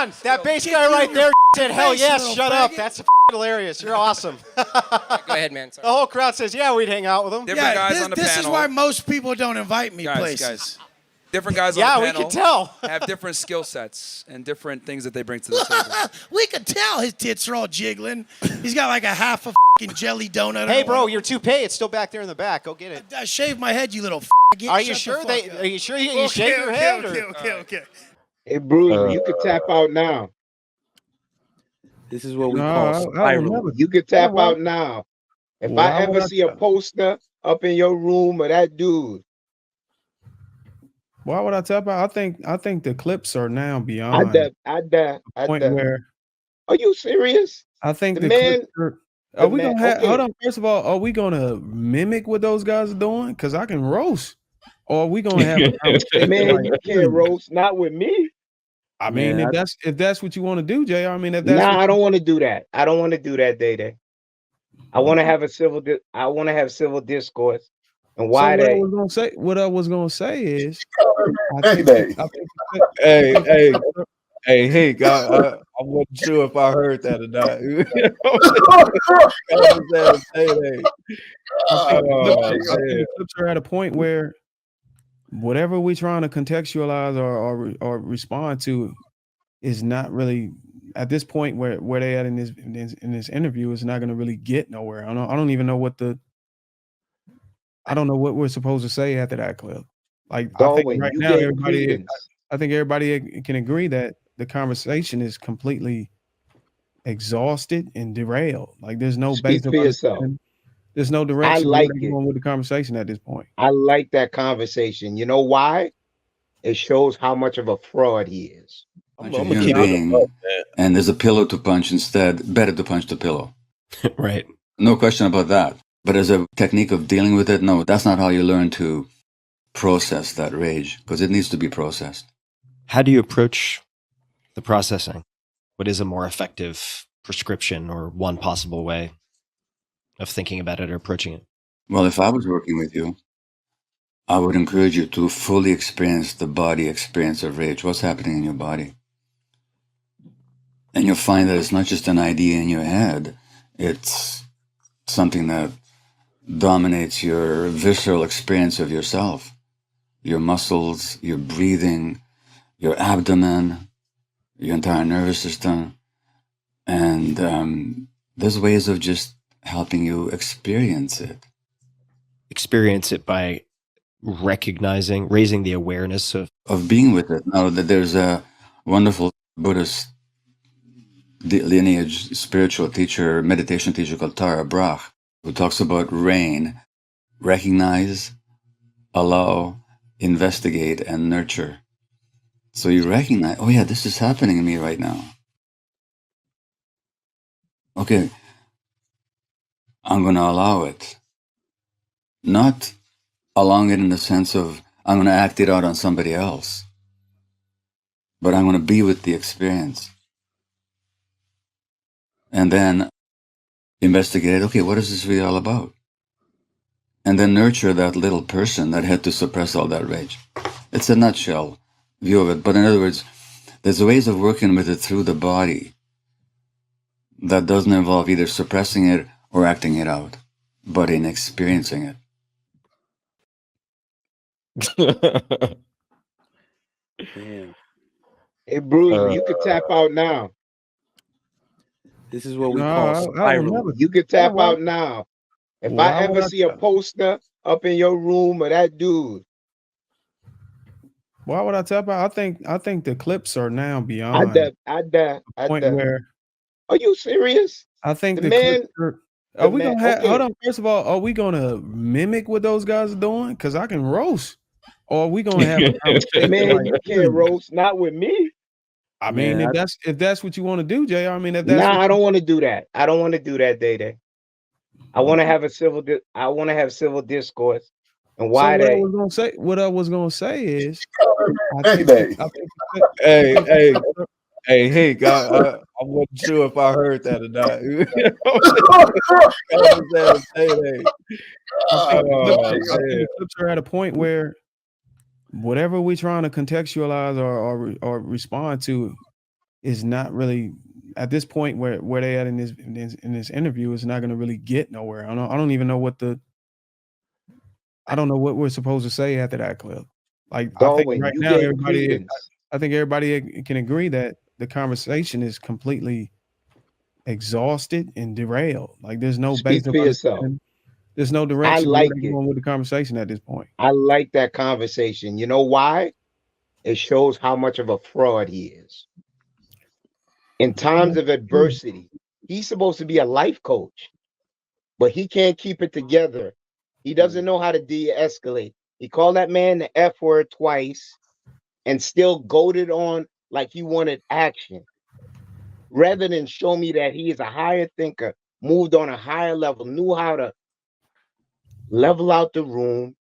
on. That bass guy right there said, hell yes, shut up. That's hilarious. You're awesome. Go ahead, man. Sorry. The whole crowd says, yeah, we'd hang out with them. Different guys on the panel. This is why most people don't invite me places. Guys. Different guys on the panel. Yeah, we can tell. Have different skill sets and different things that they bring to the table. We could tell his tits are all jiggling. He's got like a half a jelly donut. Hey, bro, your toupee, it's still back there in the back. Go get it. I shaved my head, you little Are you sure you shave your head? Okay. Hey, Bruce, you can tap out now. This is what we call spiral. You can tap out now. If I ever see a poster up in your room of that dude. Why would I tap out? I think the clips are now beyond the point where. Are you serious? I think the man. Are we man, gonna have? okay. Hold on. First of all, are we gonna mimic what those guys are doing? Because I can roast. Or are we gonna have? Man, you can't roast. Not with me. I mean, if that's what you want to do, Jay. I mean, if that's I don't want to do that. I don't want to do that, Day. I want to have a civil. I want to have civil discourse. And why what I was gonna say is, Hey, God, I wasn't sure if I heard that or not. The clips are at a point where whatever we're trying to contextualize or respond to is not really at this point where they at in this interview is not going to really get nowhere. I don't even know I don't know what we're supposed to say after that clip. Like I think right now everybody can agree that the conversation is completely exhausted and derailed. Like there's no basic. There's no direction with the conversation at this point. I like that conversation. You know why? It shows how much of a fraud he is. I'm gonna keep it. And there's a pillow to punch instead. Better to punch the pillow. Right. No question about that. But as a technique of dealing with it, no, that's not how you learn to process that rage, because it needs to be processed. How do you approach the processing? What is a more effective prescription or one possible way of thinking about it or approaching it? Well, if I was working with you, I would encourage you to fully experience the body experience of rage. What's happening in your body? And you'll find that it's not just an idea in your head. It's something that dominates your visceral experience of yourself, your muscles, your breathing, your abdomen, your entire nervous system. And there's ways of just helping you experience it. Experience it by recognizing, raising the awareness of being with it. Now, there's a wonderful Buddhist lineage spiritual teacher, meditation teacher called Tara Brach, who talks about rain: recognize, allow, investigate, and nurture. So you recognize, oh yeah, this is happening to me right now. Okay, I'm going to allow it. Not allowing it in the sense of I'm going to act it out on somebody else, but I'm going to be with the experience. And then investigate, okay, what is this really all about? And then nurture that little person that had to suppress all that rage. It's a nutshell view of it. But in other words, there's ways of working with it through the body that doesn't involve either suppressing it or acting it out, but in experiencing it. Hey, Bruce, you can tap out now. This is what we call spiral. You can tap out now. If I ever see a poster up in your room of that dude. Why would I tap out? I think the clips are now beyond the point where. Are you serious? I think the man. Are we gonna have? Hold on. First of all, are we gonna mimic what those guys are doing? Because I can roast. Or are we gonna have? Man, you can't roast. Not with me. I mean, if that's what you want to do, Jay. I mean, if that's I don't want to do that. I don't want to do that, Day. I want to have a civil. I want to have civil discourse. And why what I was gonna say is, Hey, God, I wasn't sure if I heard that or not. The clips are at a point where whatever we're trying to contextualize or respond to is not really at this point where they at in this interview is not going to really get nowhere. I don't even know I don't know what we're supposed to say after that clip. Like I think Darwin, right you now gave everybody credence. I think everybody can agree that the conversation is completely exhausted and derailed. Like there's no Speak basic for yourself. understanding. There's no I direction where like they're it. going with the conversation at this point. I like that conversation. You know why? It shows how much of a fraud he is. In times of adversity, he's supposed to be a life coach, but he can't keep it together. He doesn't know how to de-escalate. He called that man the F word twice and still goaded on like he wanted action. Rather than show me that he is a higher thinker, moved on a higher level, knew how to level out the room.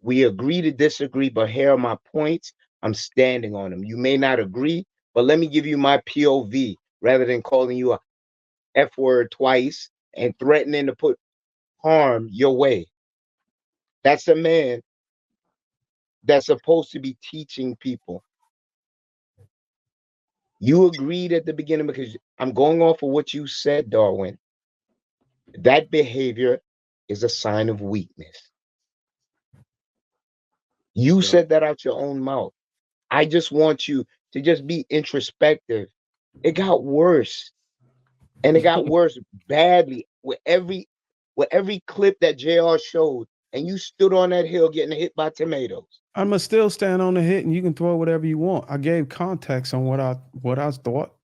We agree to disagree, but here are my points. I'm standing on them. You may not agree, but let me give you my POV rather than calling you a F word twice and threatening to put harm your way. That's a man that's supposed to be teaching people. You agreed at the beginning because I'm going off of what you said, Darwin. That behavior is a sign of weakness. You said that out your own mouth. I just want you to just be introspective. It got worse. And it got worse badly with every clip that JR showed. And you stood on that hill getting hit by tomatoes. I'm gonna still stand on the hit, and you can throw whatever you want. I gave context on what I thought.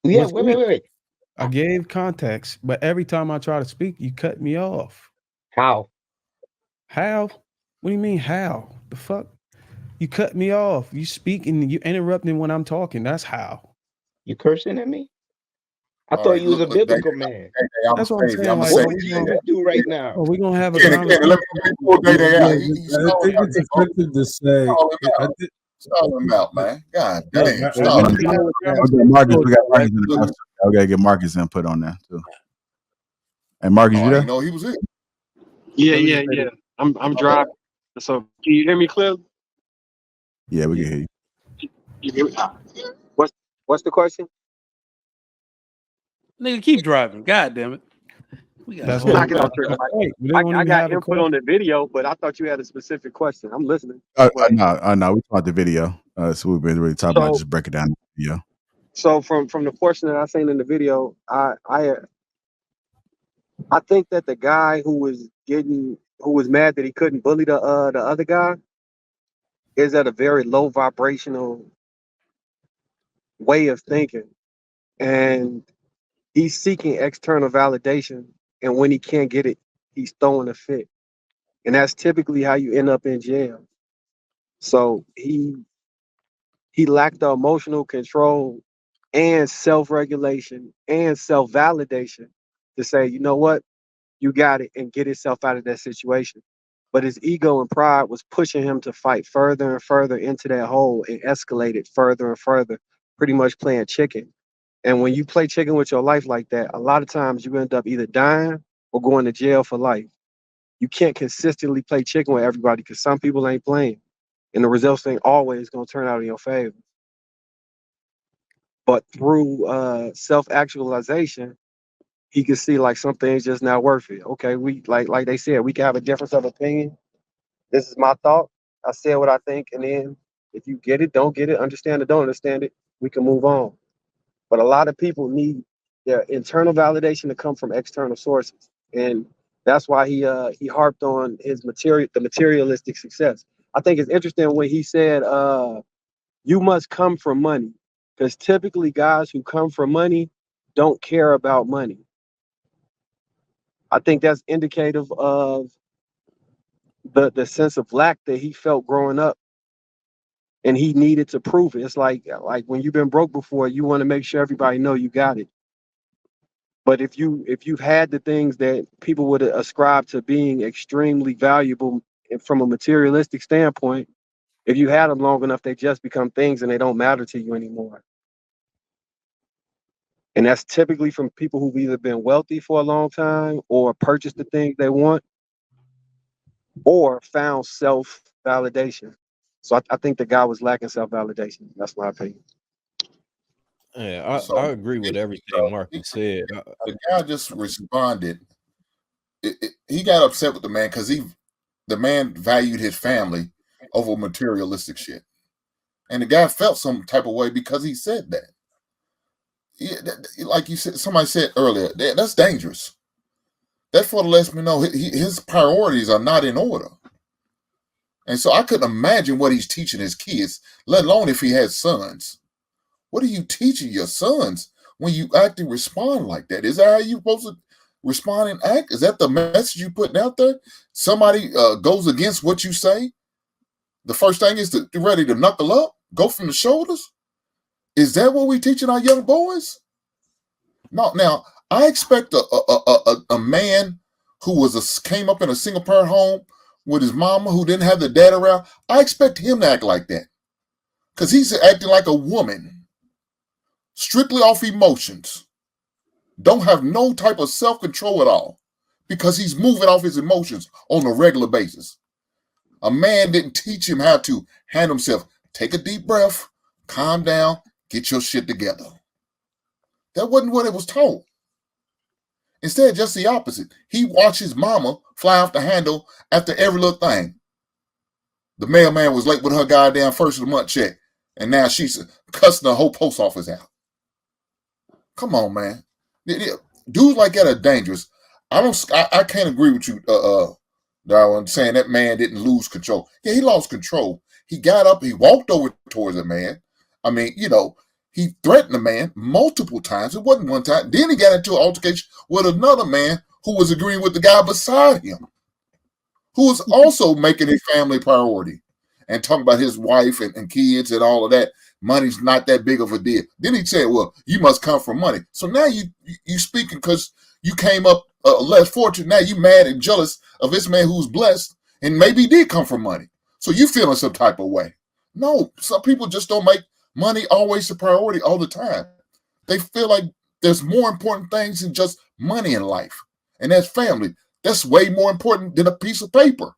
Yeah, was wait. weak. I gave context, but every time I try to speak, you cut me off. How? How? What do you mean how? The fuck? You cut me off. You speaking, you interrupting when I'm talking. That's how. You cursing at me? I All thought right, you was a look, Day, biblical man. That's what I'm saying. I'm Like, gonna What say would this, you Day. even do right now? we gonna have a Kenny, conversation. let me pull Day Day out. He's I think it's offensive to say. Stall him out, man. God Look, damn. I Stall him think out. okay, Marcus, we got Marcus in the house. We gotta get Marcus input on that too. Hey, Marcus, Oh, you I there? didn't know he was in. Yeah. I'm driving. So can you hear me clearly? Yeah, we can hear you. You hear me? What's the question? Nigga, keep driving. God damn it. We got That's a whole Knocking what on trip. they won't I even got have a input on question. the video, but I thought you had a specific question. I'm listening. No, we talked about the video. So we've been really talking about So just break it down the video. so from the portion that I seen in the video, I think that the guy who was mad that he couldn't bully the other guy is at a very low vibrational way of thinking. And he's seeking external validation, and when he can't get it, he's throwing a fit. And that's typically how you end up in jail. So he lacked the emotional control and self-regulation and self-validation to say, you know what, you got it, and get himself out of that situation. But his ego and pride was pushing him to fight further and further into that hole and escalate it further and further, pretty much playing chicken. And when you play chicken with your life like that, a lot of times you end up either dying or going to jail for life. You can't consistently play chicken with everybody because some people ain't playing. And the results ain't always going to turn out in your favor. But through self-actualization, he could see like some things just not worth it. Okay, we like they said, we can have a difference of opinion. This is my thought. I said what I think, and then if you get it, don't get it, understand it, don't understand it, we can move on. But a lot of people need their internal validation to come from external sources, and that's why he harped on the materialistic success. I think it's interesting when he said, "You must come from money," because typically guys who come from money don't care about money. I think that's indicative of the sense of lack that he felt growing up, and he needed to prove it. It's like when you've been broke before, you want to make sure everybody know you got it. But if you've had the things that people would ascribe to being extremely valuable from a materialistic standpoint, if you had them long enough, they just become things and they don't matter to you anymore. And that's typically from people who've either been wealthy for a long time or purchased the things they want or found self-validation. So I think the guy was lacking self-validation. That's my opinion. Yeah, So I agree with everything Marcus said. the guy just responded. He got upset with the man because the man valued his family over materialistic shit, and the guy felt some type of way because he said that. Yeah, like you said, somebody said earlier, that's dangerous. That photo lets me know his priorities are not in order. And so I couldn't imagine what he's teaching his kids, let alone if he has sons. What are you teaching your sons when you act and respond like that? Is that how you supposed to respond and act? Is that the message you putting out there? Somebody goes against what you say. The first thing is to be ready to knuckle up, go from the shoulders. Is that what we teaching our young boys? No. Now I expect a man who came up in a single parent home with his mama who didn't have the dad around. I expect him to act like that because he's acting like a woman, strictly off emotions. Don't have no type of self-control at all because he's moving off his emotions on a regular basis. A man didn't teach him how to handle himself. Take a deep breath, calm down, get your shit together. That wasn't what it was taught. Instead, just the opposite. He watched his mama fly off the handle after every little thing. The mailman was late with her goddamn first of the month check, and now she's cussing the whole post office out. Come on, man. Dudes like that are dangerous. I can't agree with you, Darwin, saying that man didn't lose control. Yeah, he lost control. He got up, he walked over towards the man. I mean, he threatened the man multiple times. It wasn't one time. Then he got into an altercation with another man who was agreeing with the guy beside him, who was also making his family priority and talking about his wife and kids and all of that. Money's not that big of a deal. Then he said, well, you must come from money. So now you speaking because you came up less fortunate. Now you mad and jealous of this man who's blessed and maybe did come from money. So you feeling some type of way. No, some people just don't make money always a priority all the time. They feel like there's more important things than just money in life. And that's family. That's way more important than a piece of paper.